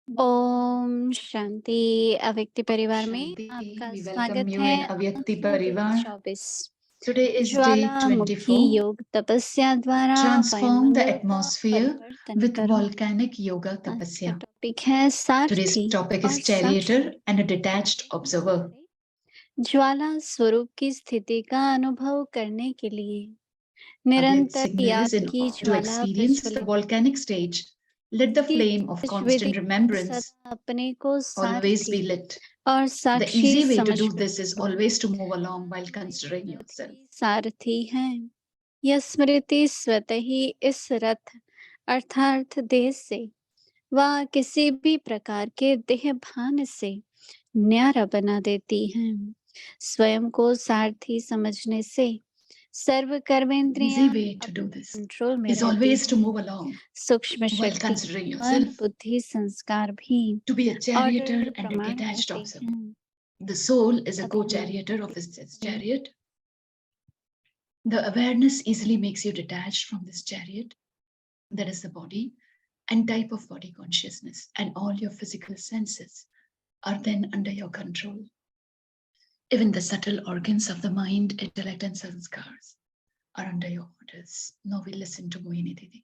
ओम शांति अव्यक्ति परिवार में Shanti, आपका we welcome स्वागत you है। in आज Avyakti है दिन Parivar. 24। Today is day ज्वालामुखी 24. योग तपस्या द्वारा Transform the वायुमंडल का atmosphere परिवर्तन with करो। volcanic yoga आज का tapasya. टॉपिक है Today's सारथी topic और is Sakshi. charioteer and a detached observer. ज्वाला स्वरूप की स्थिति का अनुभव करने के लिए Avyakt निरंतर signals याद in की to ज्वाला experience the प्रज्वलित volcanic stage. Let the की flame of wishes Vidhi constant remembrance सदा अपने को always सारथी be lit. और The Sakshi easy way to do समझकर this is करो। always to move along while Jwala considering एक रथ yourself. की सारथी है। यह स्मृति स्वतः ही इस रथ अर्थात देह से व किसी भी प्रकार के देह भान से न्यारा बना देती है। स्वयं को सारथी समझने से सर्व The कर्मेंद्रियां easy way to do अपने this कंट्रोल में is रहती always to हैं। move along सूक्ष्म while शक्ति considering मन yourself. बुद्धि संस्कार भी To be a charioteer order and a प्रमाण detached रहते observer. हैं। The soul is a अभी co-charioteer of हम its chariot. The awareness easily makes you detached from this chariot, that is the body, and type of body consciousness, and all your physical senses are then under your control. Even the subtle organs of the mind, intellect, and sanskars are under your orders. Now we listen to Mohini Didi.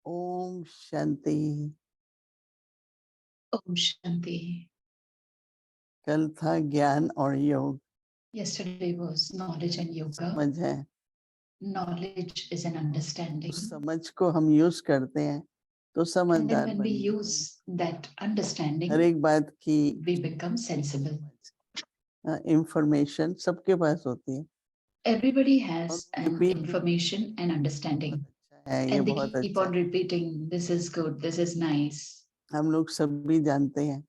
Om Shanti. Om Shanti. कल था ज्ञान और योग। Yesterday was knowledge and yoga. समझ है, Knowledge is an understanding. उस समझ को हम यूज करते हैं तो And then समझदार when बन we जाते हैं। use that हर understanding, एक बात की we become sensible. इंफॉर्मेशन सबके पास होती है। Everybody has an repeat information and understanding. है, ये And they बहुत keep अच्छा on है। repeating, this is good, this is nice. हम लोग सभी जानते हैं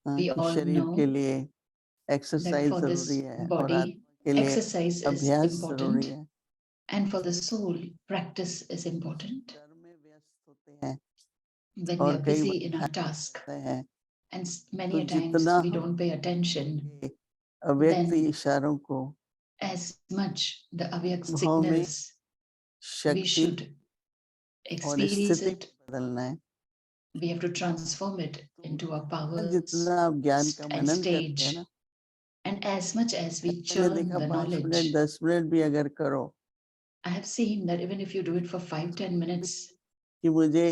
We कि all शरीर के know लिए that एक्सरसाइज for जरूरी this है और body, आत्मा के लिए exercise is अभ्यास जरूरी important. है। And for the soul, practice is important. कर्म में व्यस्त होते हैं When we और are कई busy bar in our task, ध्यान हैं, and तो many a times जितना we हम don't pay attention, अव्यक्त then इशारों को as much the avyak अनुभव में signals, we शक्ति should और experience स्थिति it. बदलना है। We have to transform it into our powers जितना आप ज्ञान का and मनन करते हैं stage. ना, And as much as we मैंने churn देखा the 5 मिनट knowledge, 10 मिनट भी अगर करो I have seen that even if you do it for 5-10 minutes, कि मुझे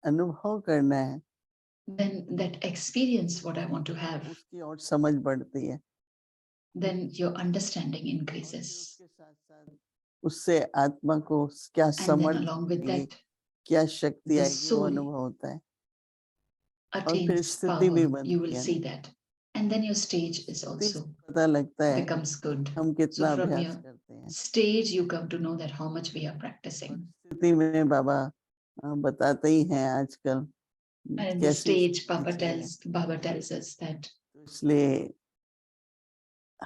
अनुभव करना है, then that experience what I want to have, उसकी और समझ बढ़ती है। then your understanding और फिर increases. उसके साथ साथ उससे आत्मा को क्या And then Samarth along with आएगी, that, क्या शक्ति the आएगी, वो soul अनुभव होता है और फिर attains स्थिति भी power. बनती You will है। see that. And then your stage is स्थिति से also पता लगता है becomes good. हम कितना So from अभ्यास your करते हैं। stage, you come to know that how much we are और practicing. स्थिति में बाबा बताते ही हैं आजकल And in the कैसी stage, स्थिति चाहिए। Baba tells us that इसलिए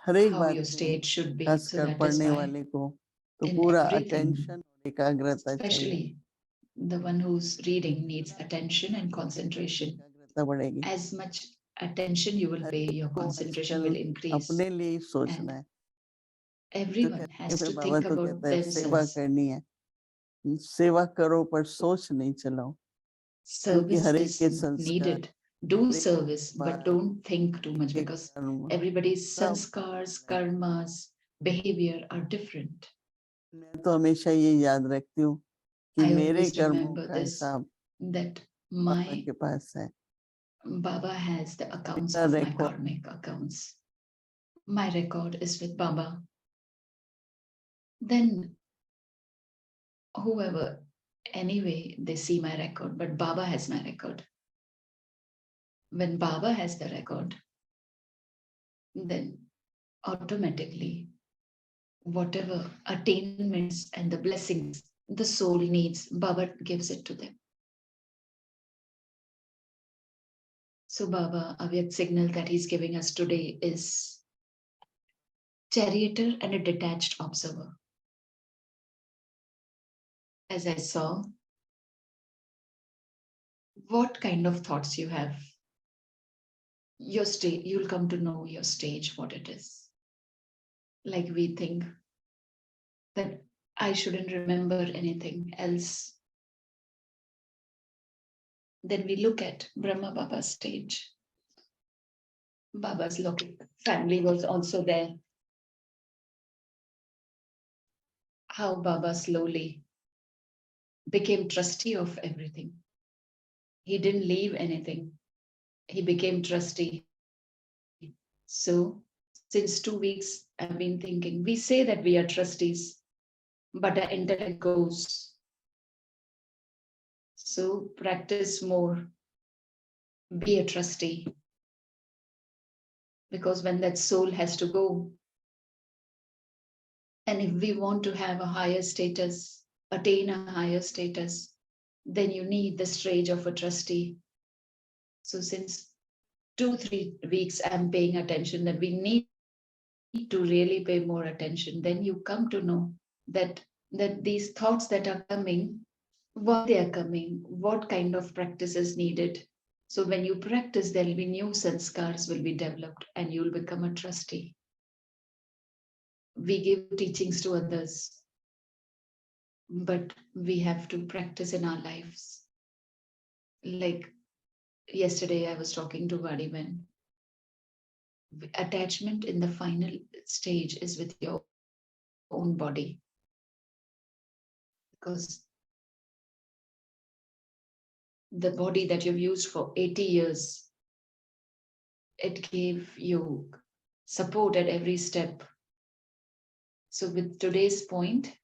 हर एक how बात your में stage should be. खास So कर that is पढ़ने why वाले को तो in पूरा everything, अटेंशन और एकाग्रता चाहिए। especially the one who's reading needs attention and concentration. आवश्यकता बढ़ेगी। as much attention you will her pay, एक your को concentration आजकल will increase. अपने लिए ही सोचना And है। तो everyone करके has फिर to बाबा think तो about कहता है सेवा themselves. करनी है, सेवा करो पर सोच नहीं चलाओ, क्योंकि Service हर एक is के संस्कार, needed. Do हर एक service, but बात, don't think too her much, एक के because कर्म everybody's सब sanskars, अलग है। karmas, behavior are different. मैं तो हमेशा ये याद रखती हूँ कि I मेरे always कर्मों remember का this, हिसाब that बाबा my के पास है। Baba has the accounts मेरा of my record karmic accounts. My record is with Baba. Then whoever, anyway, they see my record, but Baba has my record. When Baba has the record, then automatically whatever attainments and the blessings the soul needs, Baba gives it to them. So Baba, a signal that he's giving us today is charioteer and a detached observer. As I saw, what kind of thoughts you have, your state, you'll come to know your stage, what it is. Like we think that I shouldn't remember anything else. Then we look at Brahma Baba's stage. Baba's family was also there. How Baba slowly became trustee of everything. He didn't leave anything. He became trustee. So since 2 weeks, I've been thinking, we say that we are trustees, but our intellect goes. So practice more, be a trustee. Because when that soul has to go, and if we want to have a higher status, attain a higher status, then you need the stage of a trustee. So since 2-3 weeks, I'm paying attention that we need to really pay more attention. Then you come to know that these thoughts that are coming, why they are coming, what kind of practice is needed. So when you practice, there will be new sanskars will be developed and you'll become a trustee. We give teachings to others, but we have to practice in our lives. Like yesterday, I was talking to Vadiman. Attachment in the final stage is with your own body. Because the body that you've used for 80 years, it gave you support at every step. So with today's point,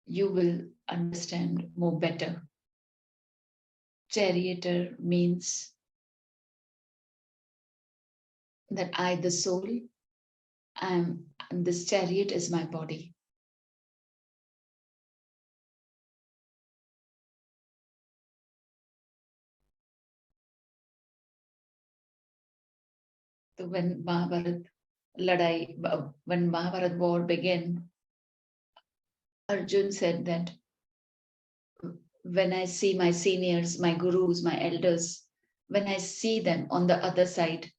you will understand more better. Charioteer means that I, the soul, and this chariot is my body. So when Mahabharat war began, Arjun said that when I see my seniors, my gurus, my elders, when I see them on the other side,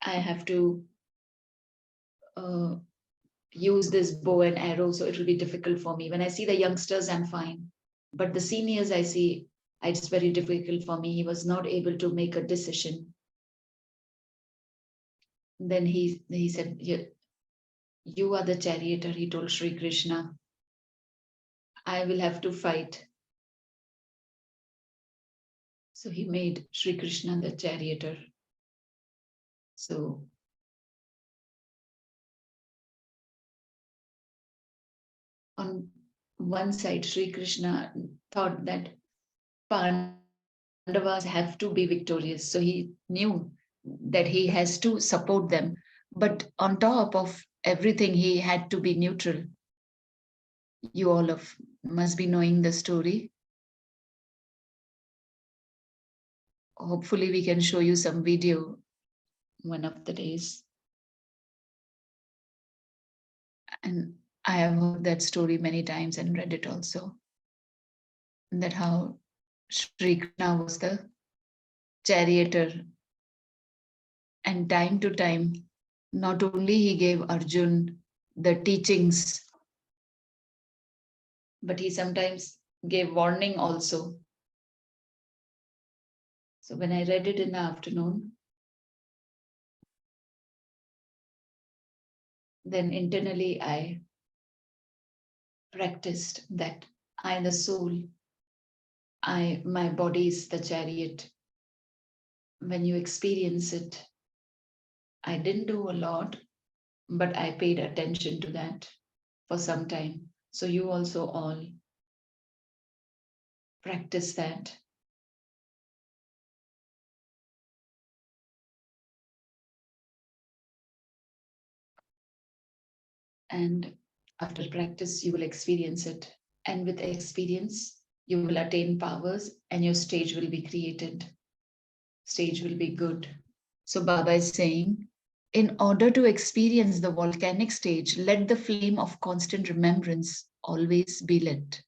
I have to use this bow and arrow, so it will be difficult for me. When I see the youngsters, I'm fine. But the seniors I see, it's very difficult for me. He was not able to make a decision. Then he said, you are the charioteer, he told Sri Krishna. I will have to fight. So he made Sri Krishna the charioteer. So on one side, Sri Krishna thought that Pandavas have to be victorious. So he knew that he has to support them. But on top of everything, he had to be neutral. You all of must be knowing the story. Hopefully, we can show you some video one of the days. And I have heard that story many times and read it also. That how Sri Krishna was the charioteer, and time to time, not only he gave Arjun the teachings, but he sometimes gave warning also. So when I read it in the afternoon, then internally I practiced that I, the soul, my body is the chariot. When you experience it, I didn't do a lot, but I paid attention to that for some time. So you also all practice that. And after practice, you will experience it. And with experience, you will attain powers and your stage will be created. Stage will be good. So Baba is saying, in order to experience the volcanic stage, let the flame of constant remembrance always be lit.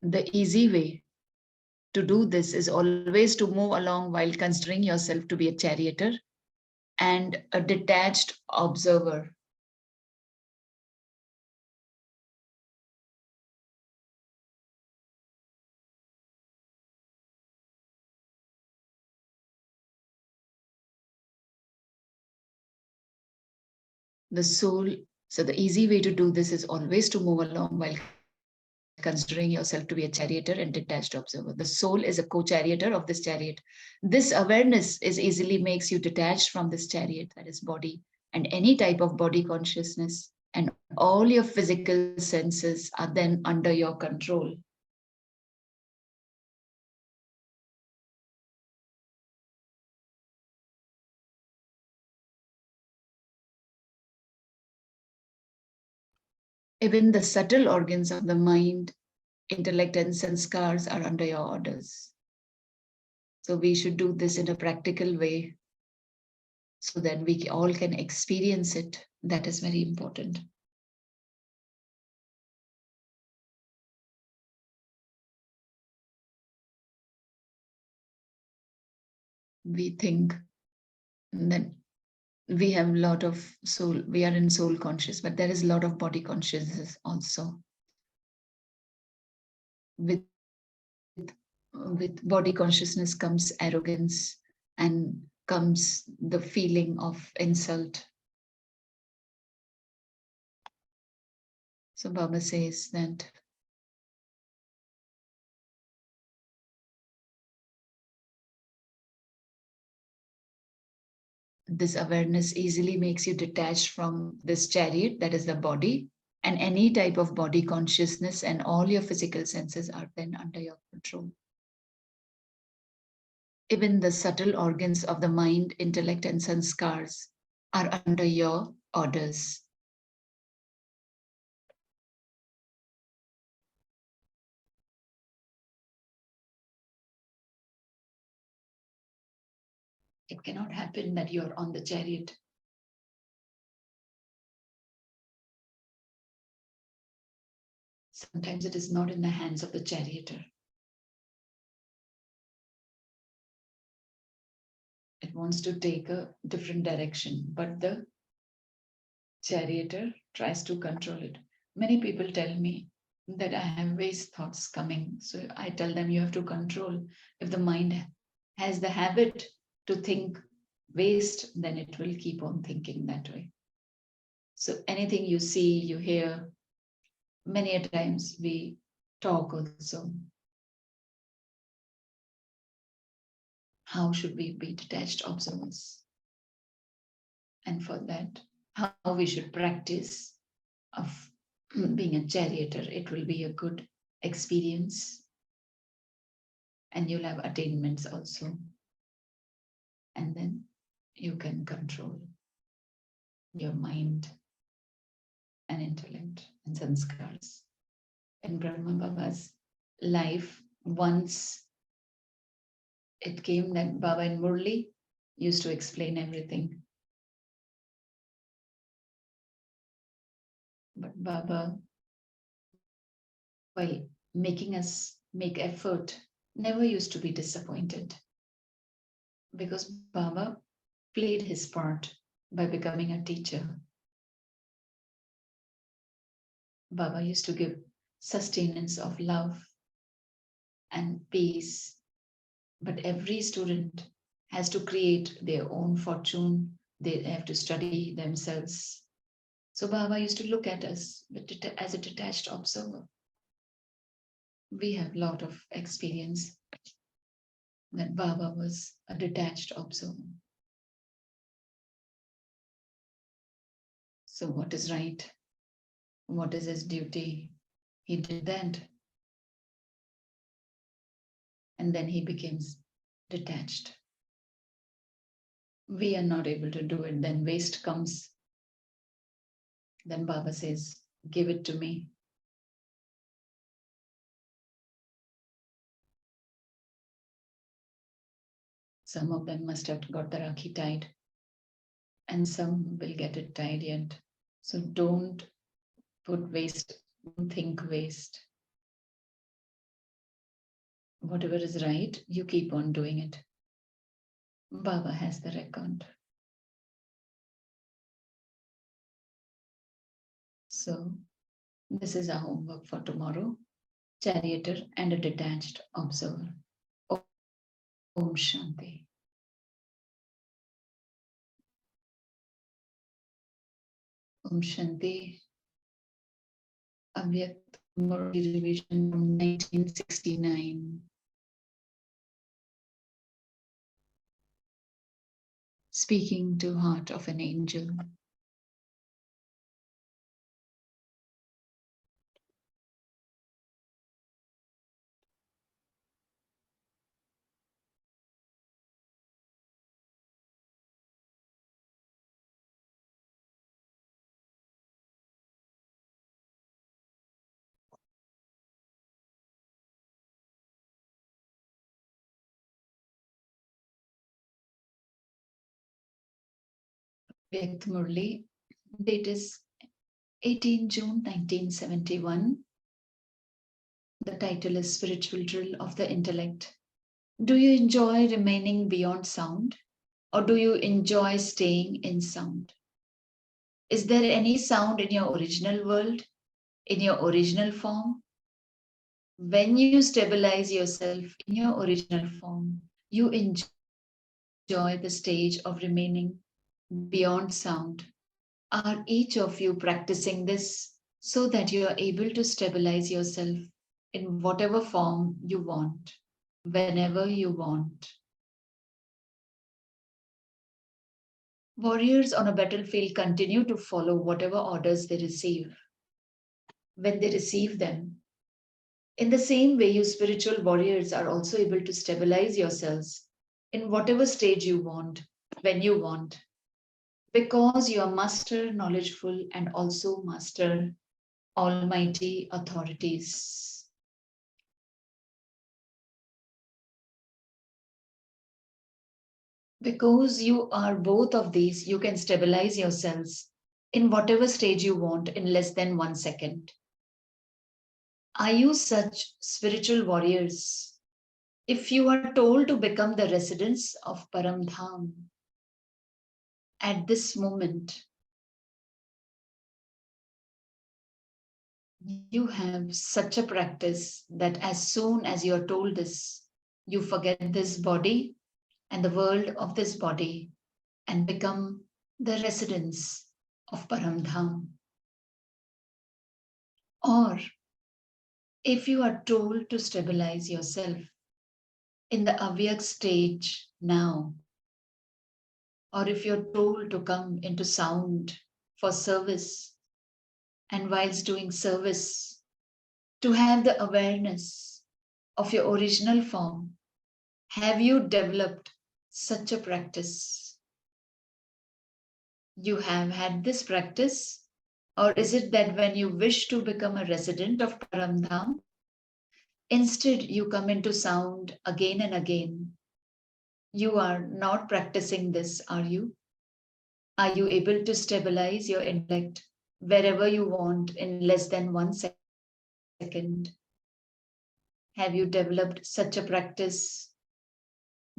The easy way to do this is always to move along while considering yourself to be a charioteer and a detached observer. The soul, so the easy way to do this is always to move along while considering yourself to be a charioteer and detached observer. The soul is a co-charioteer of this chariot. This awareness is easily makes you detached from this chariot, that is body, and any type of body consciousness, and all your physical senses are then under your control. Even the subtle organs of the mind, intellect, and sanskars are under your orders. So we should do this in a practical way so that we all can experience it. That is very important. We think that we have a lot of soul, we are in soul conscious, but there is a lot of body consciousness also. With body consciousness comes arrogance and comes the feeling of insult. So Baba says that this awareness easily makes you detached from this chariot, that is the body, and any type of body consciousness, and all your physical senses are then under your control. Even the subtle organs of the mind, intellect, and sanskars are under your orders. It cannot happen that you're on the chariot. Sometimes it is not in the hands of the charioteer. It wants to take a different direction, but the charioteer tries to control it. Many people tell me that I have waste thoughts coming. So I tell them you have to control. If the mind has the habit to think waste, then it will keep on thinking that way. So anything you see, you hear, many a times we talk also. How should we be detached observers? And for that, how we should practice of being a charioteer. It will be a good experience and you'll have attainments also. And then you can control your mind and intellect and sanskars. In Brahma Baba's life, once it came that Baba and Murli used to explain everything. But Baba, while making us make effort, never used to be disappointed. Because Baba played his part by becoming a teacher. Baba used to give sustenance of love and peace. But every student has to create their own fortune. They have to study themselves. So Baba used to look at us as a detached observer. We have a lot of experience that Baba was a detached observer. So what is right? What is his duty? He did that. And then he becomes detached. We are not able to do it. Then waste comes. Then Baba says, give it to me. Some of them must have got the Rakhi tied, and some will get it tied yet. So don't put waste, don't think waste. Whatever is right, you keep on doing it. Baba has the record. So this is our homework for tomorrow. Charioteer and a detached observer. Om Shanti. Om Shanti. Avyakt Murli revision from 1969. Speaking to heart of an angel. Avyakt Murli. Date is 18 June 1971. The title is Spiritual Drill of the Intellect. Do you enjoy remaining beyond sound, or do you enjoy staying in sound? Is there any sound in your original world, in your original form? When you stabilize yourself in your original form, you enjoy the stage of remaining beyond sound. Are each of you practicing this so that you are able to stabilize yourself in whatever form you want, whenever you want? Warriors on a battlefield continue to follow whatever orders they receive when they receive them. In the same way, you spiritual warriors are also able to stabilize yourselves in whatever stage you want, when you want, because you are master, knowledgeful, and also master, almighty authorities. Because you are both of these, you can stabilize yourselves in whatever stage you want in less than 1 second. Are you such spiritual warriors? If you are told to become the residents of Paramdham at this moment, you have such a practice that as soon as you are told this, you forget this body and the world of this body and become the residents of Paramdham. Or if you are told to stabilize yourself in the avyak stage now, or if you're told to come into sound for service, and whilst doing service, to have the awareness of your original form, have you developed such a practice? You have had this practice, or is it that when you wish to become a resident of Paramdham, instead you come into sound again and again You are not practicing this, are you? Are you able to stabilize your intellect wherever you want in less than 1 second? Have you developed such a practice?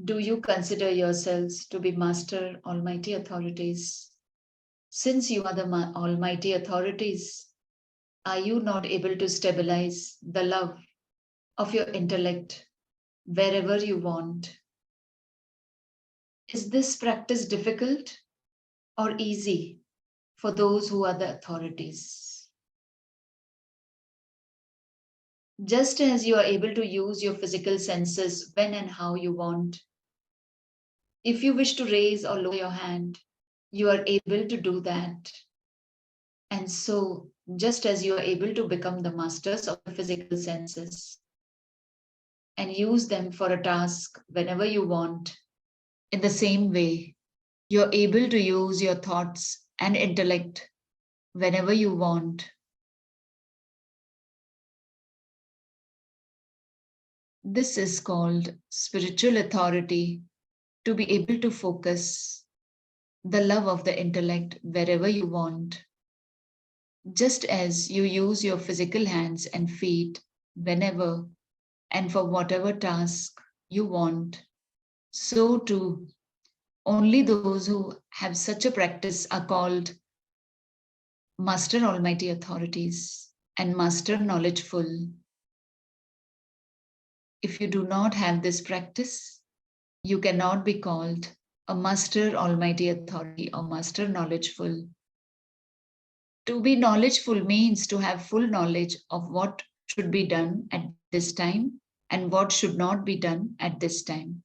Do you consider yourselves to be master almighty authorities? Since you are the almighty authorities, are you not able to stabilize the love of your intellect wherever you want? Is this practice difficult or easy for those who are the authorities? Just as you are able to use your physical senses when and how you want, if you wish to raise or lower your hand, you are able to do that. And so, just as you are able to become the masters of the physical senses and use them for a task whenever you want, in the same way, you're able to use your thoughts and intellect whenever you want. This is called spiritual authority, to be able to focus the love of the intellect wherever you want. Just as you use your physical hands and feet whenever and for whatever task you want, so too, only those who have such a practice are called Master Almighty Authorities and Master Knowledgeful. If you do not have this practice, you cannot be called a Master Almighty Authority or Master Knowledgeful. To be knowledgeful means to have full knowledge of what should be done at this time and what should not be done at this time.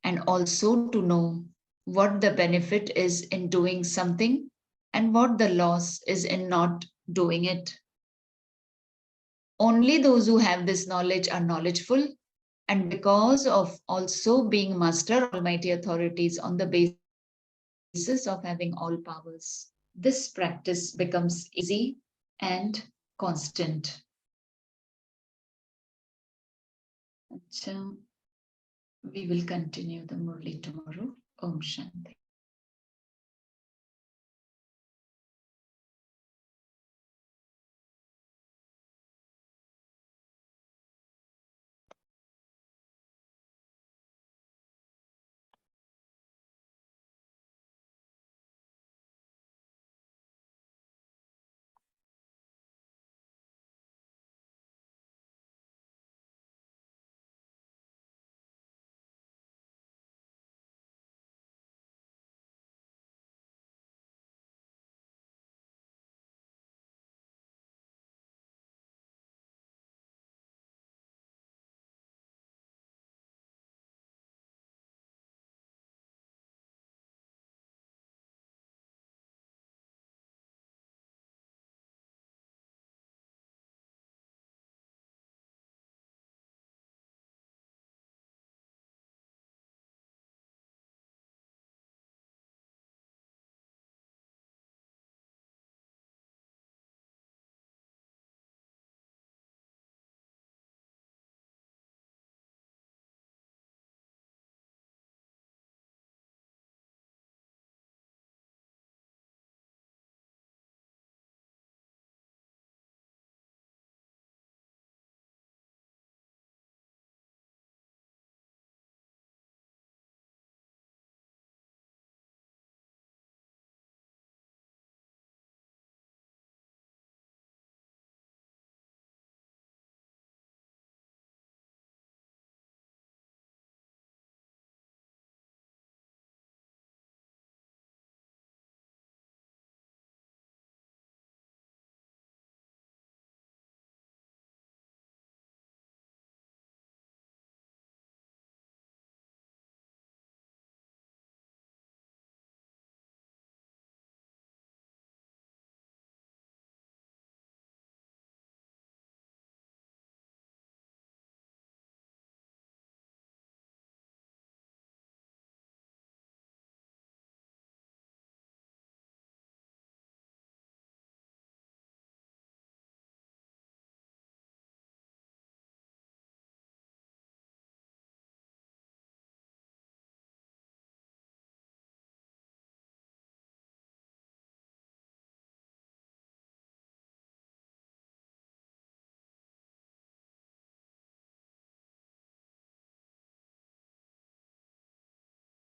And also to know what the benefit is in doing something and what the loss is in not doing it. Only those who have this knowledge are knowledgeful, and because of also being Master Almighty Authorities on the basis of having all powers, this practice becomes easy and constant. Achha, we will continue the Murli tomorrow. Om Shanti.